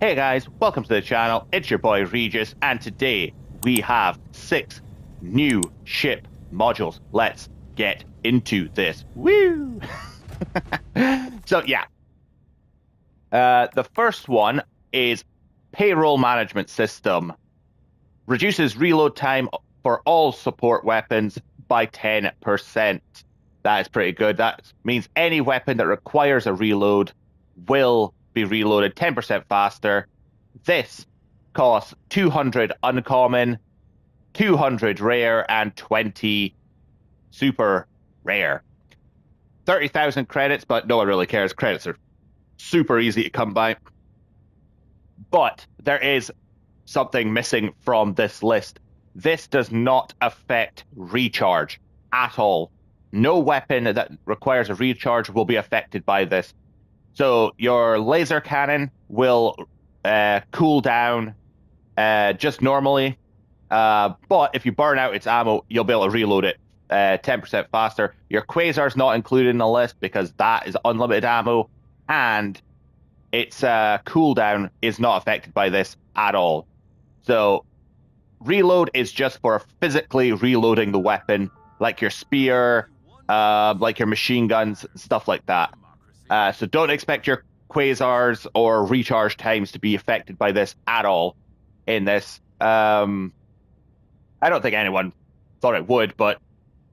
Hey guys, welcome to the channel. It's your boy Regis, and today we have 6 new ship modules. Let's get into this. Woo! So yeah, the first one is payroll management system. Reduces reload time for all support weapons by 10%. That is pretty good. That means any weapon that requires a reload will be reloaded 10% faster. This costs 200 uncommon, 200 rare, and 20 super rare. 30,000 credits, but no one really cares. Credits are super easy to come by. But there is something missing from this list. This does not affect recharge at all. No weapon that requires a recharge will be affected by this. So your laser cannon will cool down just normally, but if you burn out its ammo, you'll be able to reload it 10% faster. Your quasar's not included in the list because that is unlimited ammo, and its cooldown is not affected by this at all. So reload is just for physically reloading the weapon, like your spear, like your machine guns, stuff like that. So don't expect your quasars or recharge times to be affected by this at all in this. I don't think anyone thought it would, but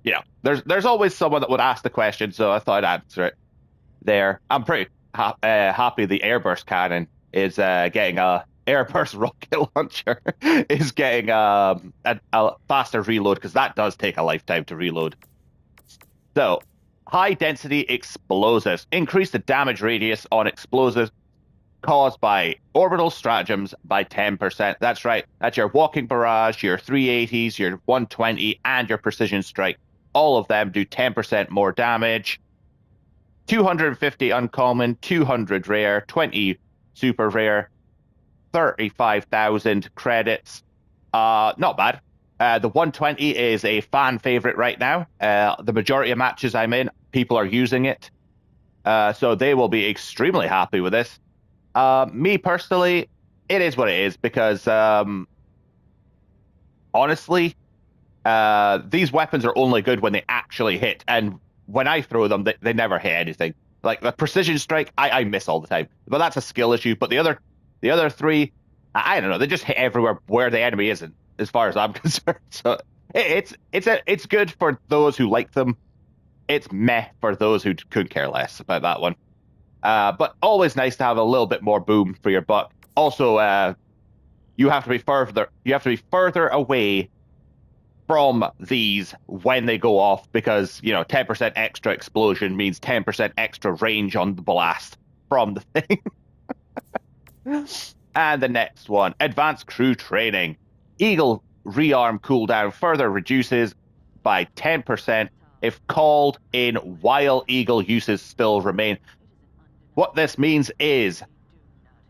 you know, there's always someone that would ask the question, so I thought I'd answer it there. I'm pretty happy the airburst cannon is getting a airburst rocket launcher is getting a faster reload, because that does take a lifetime to reload. So high density explosives increase the damage radius on explosives caused by orbital stratagems by 10%. That's right. That's your walking barrage, your 380s, your 120, and your precision strike. All of them do 10% more damage. 250 uncommon, 200 rare, 20 super rare, 35,000 credits. Not bad. The 120 is a fan favorite right now. The majority of matches I'm in, people are using it. So they will be extremely happy with this. Me personally, it is what it is, because honestly, these weapons are only good when they actually hit. And when I throw them, they never hit anything. Like the precision strike, I miss all the time. But that's a skill issue. But the other three, I don't know, they just hit everywhere where the enemy isn't, as far as I'm concerned. So it's good for those who like them. It's meh for those who could care less about that one. But always nice to have a little bit more boom for your buck. Also, you have to be further away from these when they go off, because you know 10% extra explosion means 10% extra range on the blast from the thing. And the next one, advanced crew training. Eagle rearm cooldown further reduces by 10% if called in while Eagle uses still remain. What this means is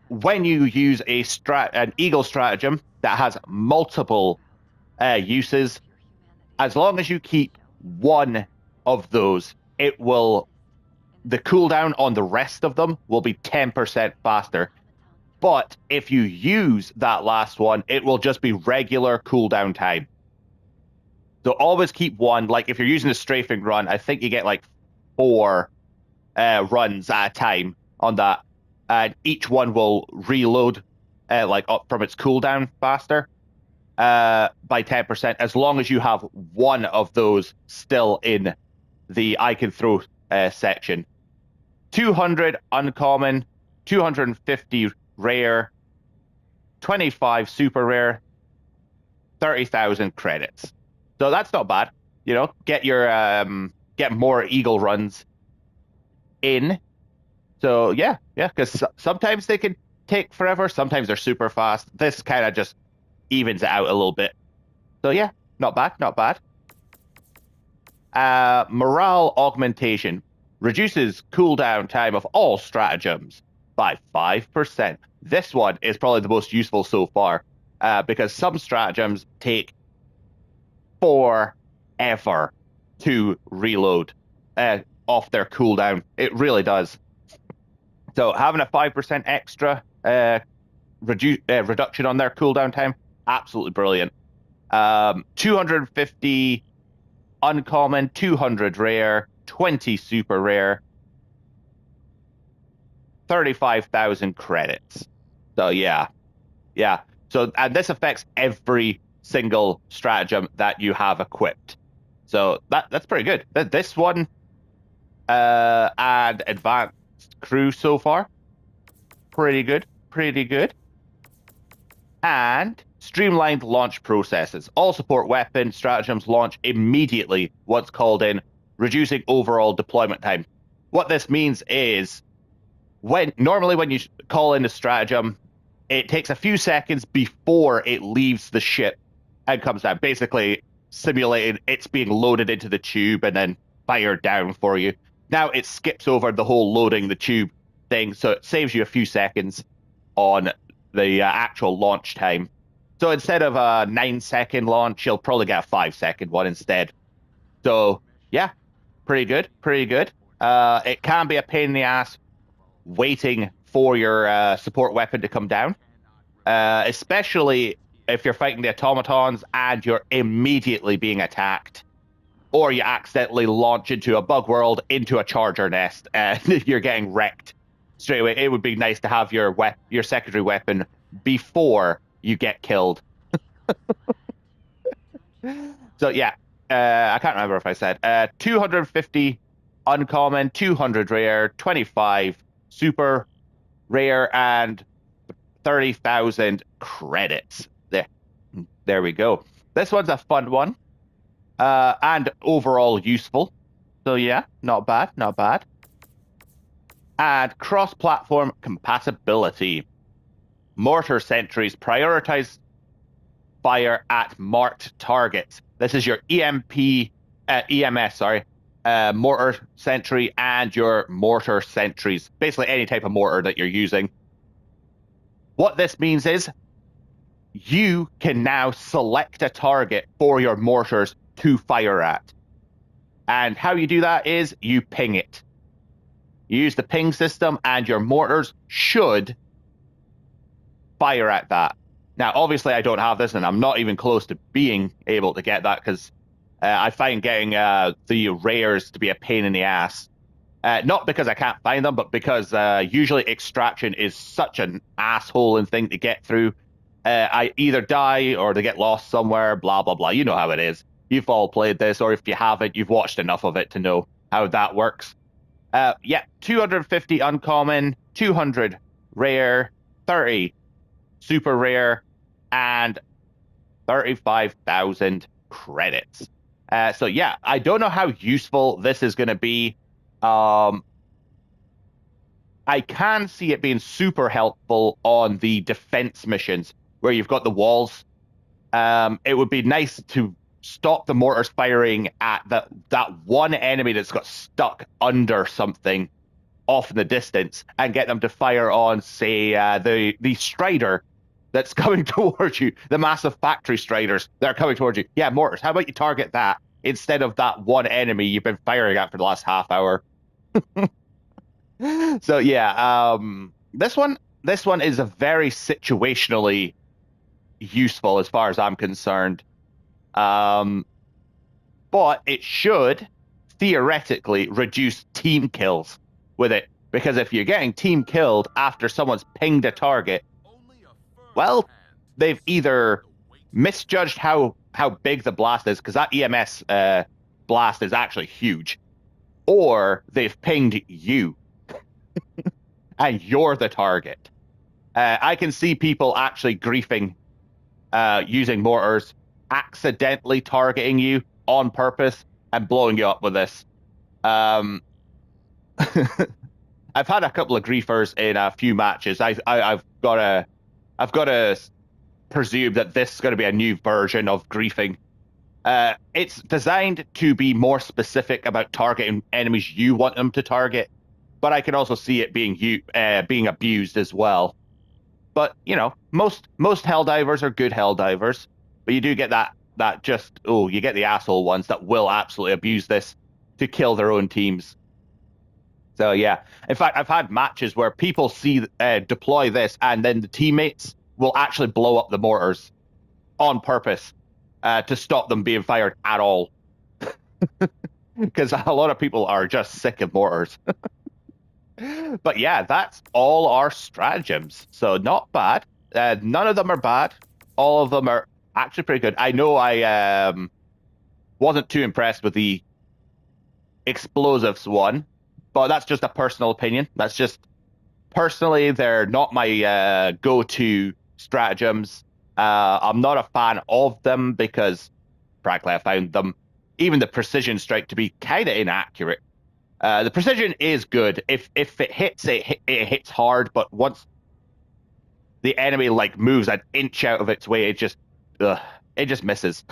when you use an Eagle stratagem that has multiple uses, as long as you keep one of those, the cooldown on the rest of them will be 10% faster. But if you use that last one, it will just be regular cooldown time. So always keep one. Like if you're using a strafing run, I think you get like 4 runs at a time on that. And each one will reload like up from its cooldown faster by 10%, as long as you have one of those still in the I can throw section. 200 uncommon, 250 rare, 25 super rare, 30,000 credits. So that's not bad. You know, get your get more Eagle runs in. So yeah, because sometimes they can take forever, sometimes they're super fast. This kind of just evens it out a little bit. So yeah, not bad, not bad. Morale augmentation reduces cooldown time of all stratagems by 5%. This one is probably the most useful so far, because some stratagems take forever to reload off their cooldown. It really does. So having a 5% extra reduction on their cooldown time. Absolutely brilliant. 250 uncommon, 200 rare, 20 super rare, 35,000 credits. So yeah. So, and this affects every single stratagem that you have equipped. So that's pretty good. This one and advanced crew so far, pretty good. And streamlined launch processes. All support weapon stratagems launch immediately once called in, reducing overall deployment time. What this means is normally when you call in a stratagem, it takes a few seconds before it leaves the ship and comes down, basically simulating it's being loaded into the tube and then fired down for you. Now it skips over the whole loading the tube thing, so it saves you a few seconds on the actual launch time. So instead of a 9-second launch, you'll probably get a 5-second one instead. So yeah, pretty good. It can be a pain in the ass waiting for your support weapon to come down, especially if you're fighting the automatons and you're immediately being attacked, or you accidentally launch into a bug world, into a charger nest, and you're getting wrecked straight away. It would be nice to have your secondary weapon before you get killed. So yeah, I can't remember if I said 250 uncommon, 200 rare, 25 super rare, and 30,000 credits. There we go. This one's a fun one, and overall useful. So yeah, not bad. And cross-platform compatibility. Mortar sentries prioritize fire at marked targets. This is your EMS, mortar sentry and your mortar sentries. Basically any type of mortar that you're using. What this means is you can now select a target for your mortars to fire at. And how you do that is you ping it. You use the ping system and your mortars should fire at that. Now, obviously, I don't have this, and I'm not even close to being able to get that because I find getting the rares to be a pain in the ass. Not because I can't find them, but because usually extraction is such an asshole thing to get through. I either die or they get lost somewhere, blah, blah, blah. You know how it is. You've all played this, or if you haven't, you've watched enough of it to know how that works. Yeah, 250 uncommon, 200 rare, 30 super rare, and 35,000 credits. So yeah, I don't know how useful this is going to be. I can see it being super helpful on the defense missions where you've got the walls. It would be nice to stop the mortars firing at that one enemy that's got stuck under something off in the distance and get them to fire on, say, the Strider that's coming towards you, the massive factory Striders that are coming towards you. Yeah, mortars, how about you target that instead of that one enemy you've been firing at for the last half hour? So yeah, this one is a very situationally useful as far as I'm concerned. But it should theoretically reduce team kills with it, because if you're getting team killed after someone's pinged a target, well, they've either misjudged how big the blast is, because that EMS blast is actually huge, or they've pinged you and you're the target. I can see people actually griefing using mortars, accidentally targeting you on purpose and blowing you up with this. I've had a couple of griefers in a few matches. I've got to presume that this is going to be a new version of griefing. It's designed to be more specific about targeting enemies you want them to target, but I can also see it being abused as well. But you know, most Helldivers are good Helldivers, but you do get that you get the asshole ones that will absolutely abuse this to kill their own teams. So yeah, in fact, I've had matches where people see deploy this, and then the teammates will actually blow up the mortars on purpose to stop them being fired at all, because a lot of people are just sick of mortars. But yeah, that's all our stratagems. So not bad. None of them are bad. All of them are actually pretty good. I know I wasn't too impressed with the explosives one, but that's just a personal opinion. That's just personally, they're not my go-to stratagems. I'm not a fan of them because, frankly, I found them, even the precision strike, to be kind of inaccurate. The precision is good. If it hits, it hits hard, but once the enemy like moves an inch out of its way, it just misses.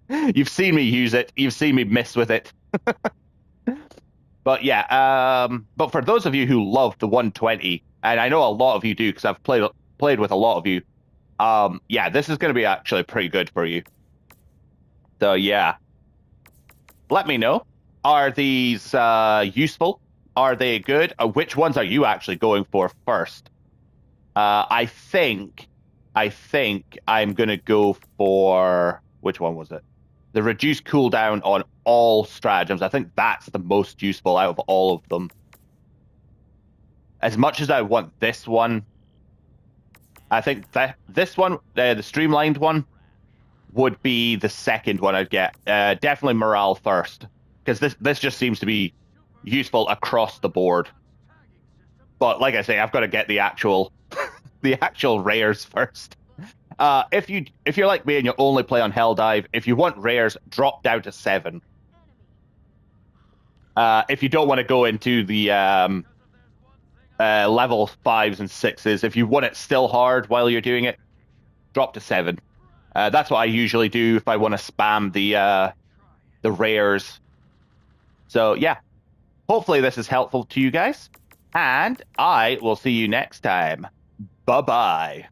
You've seen me use it. You've seen me miss with it. But yeah, but for those of you who love the 120, and I know a lot of you do because I've played with a lot of you, yeah, this is going to be actually pretty good for you. So yeah, let me know. Are these useful? Are they good? Which ones are you actually going for first? I think I'm going to go for, which one was it? The reduced cooldown on all stratagems. I think that's the most useful out of all of them. As much as I want this one, I think that this one, the streamlined one, would be the second one I'd get. Definitely morale first, because this just seems to be useful across the board. But like I say, I've got to get the actual the actual rares first. If you're like me and you only play on Helldive, if you want rares, drop down to 7. If you don't want to go into the level 5s and 6s, if you want it still hard while you're doing it, drop to 7. That's what I usually do if I want to spam the rares. So yeah, hopefully this is helpful to you guys, and I will see you next time. Bye-bye.